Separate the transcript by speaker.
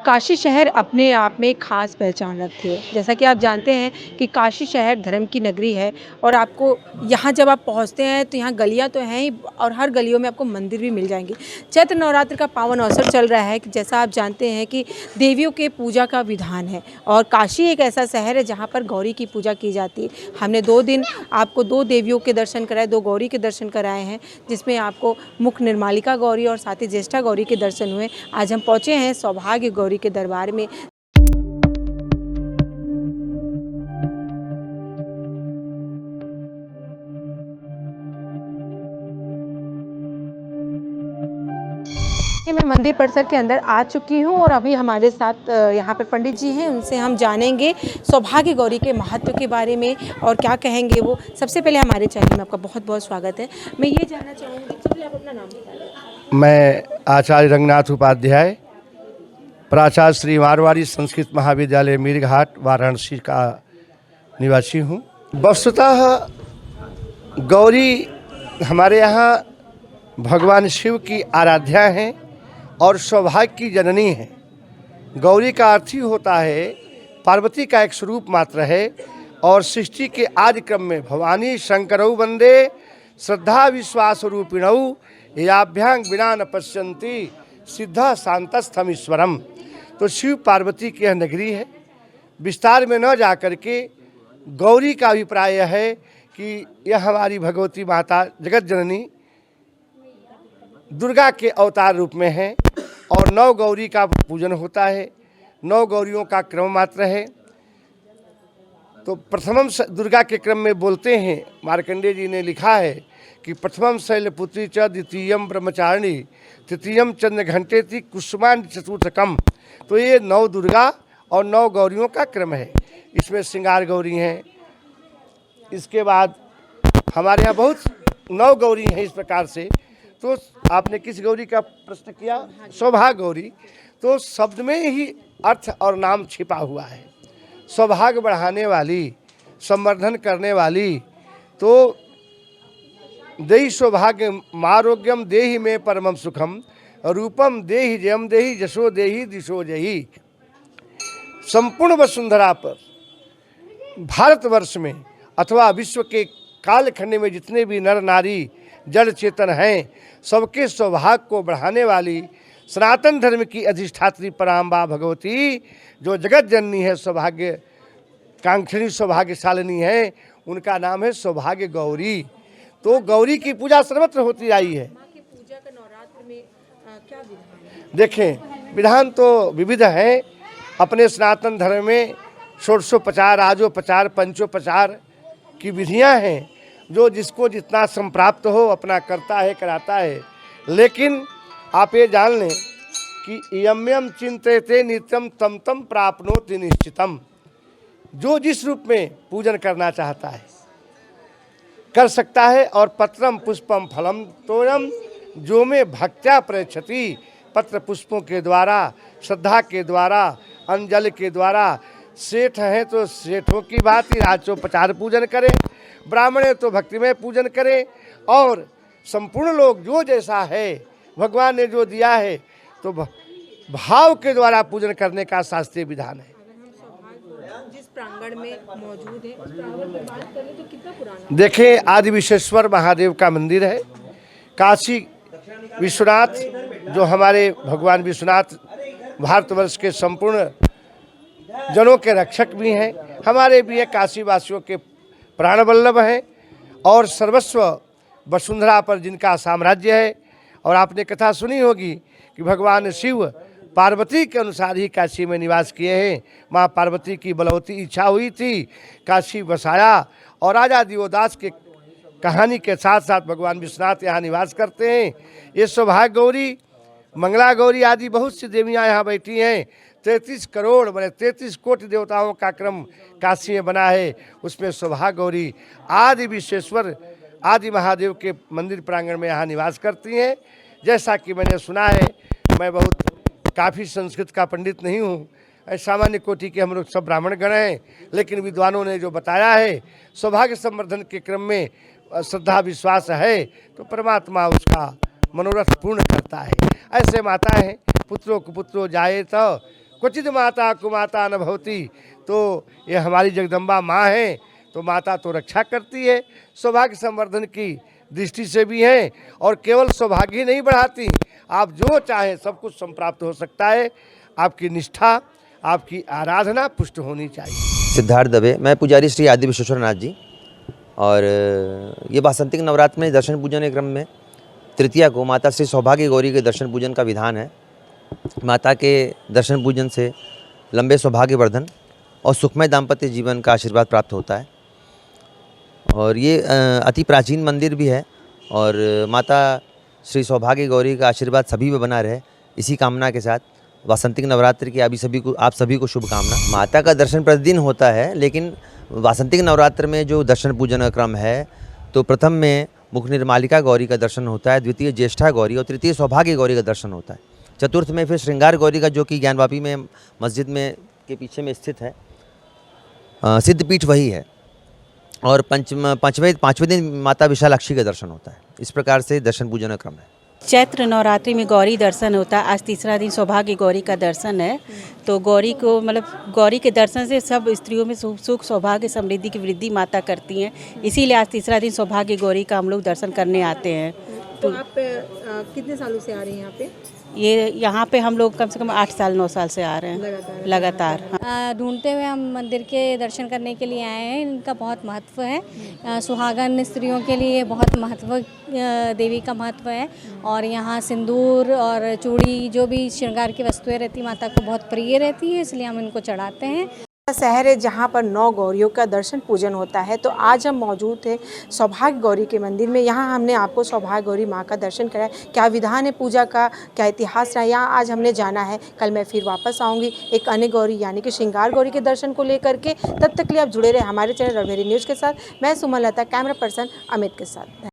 Speaker 1: काशी शहर अपने आप में एक ख़ास पहचान रखती है। जैसा कि आप जानते हैं कि काशी शहर धर्म की नगरी है और आपको यहाँ जब आप पहुँचते हैं तो यहाँ गलियाँ तो हैं ही और हर गलियों में आपको मंदिर भी मिल जाएँगे। चैत्र नवरात्र का पावन अवसर चल रहा है कि जैसा आप जानते हैं कि देवियों के पूजा का विधान है और काशी एक ऐसा शहर है जहाँ पर गौरी की पूजा की जाती है। हमने 2 दिन आपको 2 देवियों के दर्शन कराए, 2 गौरी के दर्शन कराए हैं, जिसमें आपको मुख निर्मालिका गौरी और साथ ही ज्येष्ठा गौरी के दर्शन हुए। आज हम पहुँचे हैं सौभाग्य गौरी के दरबार में। कि मैं मंदिर परिसर के अंदर आ चुकी हूँ और अभी हमारे साथ यहाँ पे पंडित जी हैं, उनसे हम जानेंगे सौभाग्य गौरी के महत्व के बारे में और क्या कहेंगे वो। सबसे पहले हमारे चैनल में आपका बहुत-बहुत स्वागत है। मैं ये जानना चाहूँगी, सबसे पहले आप अपना नाम बता दें।
Speaker 2: मैं आचार्य रंगनाथ उपाध्याय, प्राचार्य श्री मारवाड़ी संस्कृत महाविद्यालय मीरघाट वाराणसी का निवासी हूँ। वस्तुतः गौरी हमारे यहाँ भगवान शिव की आराध्या हैं और सौभाग्य की जननी है। गौरी का अर्थ ही होता है पार्वती का एक स्वरूप मात्र है और सृष्टि के आदि क्रम में भवानी शंकरौ वंदे श्रद्धा विश्वास रूपिणौ याभ्यांग बिना न पश्यन्ति सिद्धा शांतस्थम ईश्वरम। तो शिव पार्वती की यह नगरी है। विस्तार में न जा कर के गौरी का अभिप्राय है कि यह हमारी भगवती माता जगत जननी दुर्गा के अवतार रूप में है और 9 गौरी का पूजन होता है। 9 गौरियों का क्रम मात्र है। तो प्रथमम दुर्गा के क्रम में बोलते हैं, मार्कंडेय जी ने लिखा है कि प्रथमम शैलपुत्री च द्वितीयम ब्रह्मचारिणी तृतीयम चंद्र घंटेति कुसुमान चतुर्थकम। तो ये 9 दुर्गा और 9 गौरियों का क्रम है। इसमें श्रृंगार गौरी हैं। इसके बाद हमारे यहाँ बहुत 9 गौरी हैं इस प्रकार से। तो आपने किस गौरी का प्रश्न किया? सौभाग्य गौरी। तो शब्द में ही अर्थ और नाम छिपा हुआ है। सौभाग्य बढ़ाने वाली, संवर्धन करने वाली। तो देहि सौभाग्य मारोग्यम देहि में परमम सुखम रूपम देहि जयम देहि जशो देहि दिशो जहि। संपूर्ण वसुंधरा पर भारतवर्ष में अथवा विश्व के कालखंड में जितने भी नर नारी जड़ चेतन हैं, सबके सौभाग्य को बढ़ाने वाली सनातन धर्म की अधिष्ठात्री पराम्बा भगवती जो जगत जननी है, सौभाग्य कांक्षणी सौभाग्यशालिनी है, उनका नाम है सौभाग्य गौरी। तो गौरी की पूजा सर्वत्र होती आई है।
Speaker 1: माँ की पूजा का नवरात्र में क्या विधान है?
Speaker 2: देखें, विधान तो विविध है। अपने सनातन धर्म में षोडशोपचार, राजोपचार, पंचोपचार की विधियां हैं। जो जिसको जितना संप्राप्त हो अपना करता है, कराता है। लेकिन आप ये जान लें कि यम्यम चिंतयते नित्यम तम तम प्राप्नोति निश्चितम। जो जिस रूप में पूजन करना चाहता है कर सकता है। और पत्रम पुष्पम फलम तोयम जो में भक्त्या प्रयच्छति। पत्र पुष्पों के द्वारा, श्रद्धा के द्वारा, अंजलि के द्वारा। सेठ हैं तो सेठों की भांति राजोपचार पूजन करें, ब्राह्मण है तो भक्तिमय पूजन करें। और संपूर्ण लोग जो जैसा है भगवान ने जो दिया है तो भाव के द्वारा पूजन करने का शास्त्रीय विधान है।
Speaker 1: जिस प्रांगण में मौजूद है, उस प्रांगण की बात करें तो कितना पुराना?
Speaker 2: देखें, आदि विश्वेश्वर महादेव का मंदिर है। काशी विश्वनाथ जो हमारे भगवान विश्वनाथ भारतवर्ष के संपूर्ण जनों के रक्षक भी हैं, हमारे भी है, काशी वासियों के प्राण वल्लभ हैं और सर्वस्व वसुंधरा पर जिनका साम्राज्य है। और आपने कथा सुनी होगी कि भगवान शिव पार्वती के अनुसार ही काशी में निवास किए हैं। माँ पार्वती की बलवती इच्छा हुई थी, काशी बसाया और राजा दिवोदास के कहानी के साथ साथ भगवान विश्वनाथ यहाँ निवास करते हैं। ये सौभाग्य गौरी, मंगला गौरी आदि बहुत सी देवियाँ यहाँ बैठी हैं। 33 करोड़ बने 33 कोटि देवताओं का क्रम काशी में बना है। उसमें सौभाग्य गौरी आदि विश्वेश्वर आदि महादेव के मंदिर प्रांगण में यहाँ निवास करती हैं। जैसा कि मैंने सुना है, मैं बहुत काफ़ी संस्कृत का पंडित नहीं हूँ, सामान्य कोटि के हम लोग सब ब्राह्मण गण हैं। लेकिन विद्वानों ने जो बताया है, सौभाग्य संवर्धन के क्रम में श्रद्धा विश्वास है तो परमात्मा उसका मनोरथ पूर्ण करता है। ऐसे माता हैं, पुत्रों कुपुत्रो जाए तो क्वचित माता कुमाता न भवती। तो ये हमारी जगदम्बा माँ है, तो माता तो रक्षा करती है, सौभाग्य संवर्धन की दृष्टि से भी हैं, और केवल सौभाग्य ही नहीं बढ़ाती, आप जो चाहें सब कुछ संप्राप्त हो सकता है। आपकी निष्ठा, आपकी आराधना पुष्ट होनी चाहिए।
Speaker 3: सिद्धार्थ दवे, मैं पुजारी श्री आदि विश्वेश्वर नाथ जी। और ये वासंतिक नवरात्र में दर्शन पूजन के क्रम में तृतीया को माता श्री सौभाग्य गौरी के दर्शन पूजन का विधान है। माता के दर्शन पूजन से लंबे सौभाग्य वर्धन और सुखमय दाम्पत्य जीवन का आशीर्वाद प्राप्त होता है। और ये अति प्राचीन मंदिर भी है, और माता श्री सौभाग्य गौरी का आशीर्वाद सभी पे बना रहे, इसी कामना के साथ वासंतिक नवरात्रि की आप सभी को शुभकामना। माता का दर्शन प्रतिदिन होता है, लेकिन वासंतिक नवरात्र में जो दर्शन पूजन का क्रम है, तो प्रथम में मुख निर्मालिका गौरी का दर्शन होता है, द्वितीय ज्येष्ठा गौरी और तृतीय सौभाग्य गौरी का दर्शन होता है। चतुर्थ में फिर श्रृंगार गौरी का, जो कि ज्ञानवापी में मस्जिद में के पीछे में स्थित है, सिद्धपीठ वही है। और पाँचवें दिन माता विशालाक्षी का दर्शन होता है। इस प्रकार से दर्शन पूजन का क्रम है।
Speaker 4: चैत्र नवरात्रि में गौरी दर्शन होता है। आज तीसरा दिन सौभाग्य गौरी का दर्शन है। तो गौरी को गौरी के दर्शन से सब स्त्रियों में सुख सौभाग्य समृद्धि की वृद्धि माता करती हैं, इसीलिए आज तीसरा दिन सौभाग्य गौरी का हम लोग दर्शन करने आते हैं।
Speaker 1: तो आप कितने सालों से आ रहे हैं यहाँ पे?
Speaker 4: ये यहाँ पे हम लोग कम से कम 8 साल 9 साल से आ रहे हैं लगातार।
Speaker 5: ढूंढते हुए हम मंदिर के दर्शन करने के लिए आए हैं। इनका बहुत महत्व है। सुहागन स्त्रियों के लिए बहुत महत्व, देवी का महत्व है। और यहाँ सिंदूर और चूड़ी, जो भी श्रृंगार की वस्तुएं रहती, माता को बहुत प्रिय रहती है, इसलिए हम इनको चढ़ाते हैं।
Speaker 1: शहर है जहाँ पर 9 गौरियों का दर्शन पूजन होता है। तो आज हम मौजूद थे सौभाग्य गौरी के मंदिर में। यहाँ हमने आपको सौभाग्य गौरी माँ का दर्शन कराया। क्या विधान है पूजा का, क्या इतिहास रहा, यहाँ आज हमने जाना है। कल मैं फिर वापस आऊँगी एक अन्य गौरी यानी कि श्रृंगार गौरी के दर्शन को लेकर के। तब तक के लिए आप जुड़े रहे हमारे चैनल रणभेरी न्यूज़ के साथ। मैं सुमन लता, कैमरा पर्सन अमित के साथ।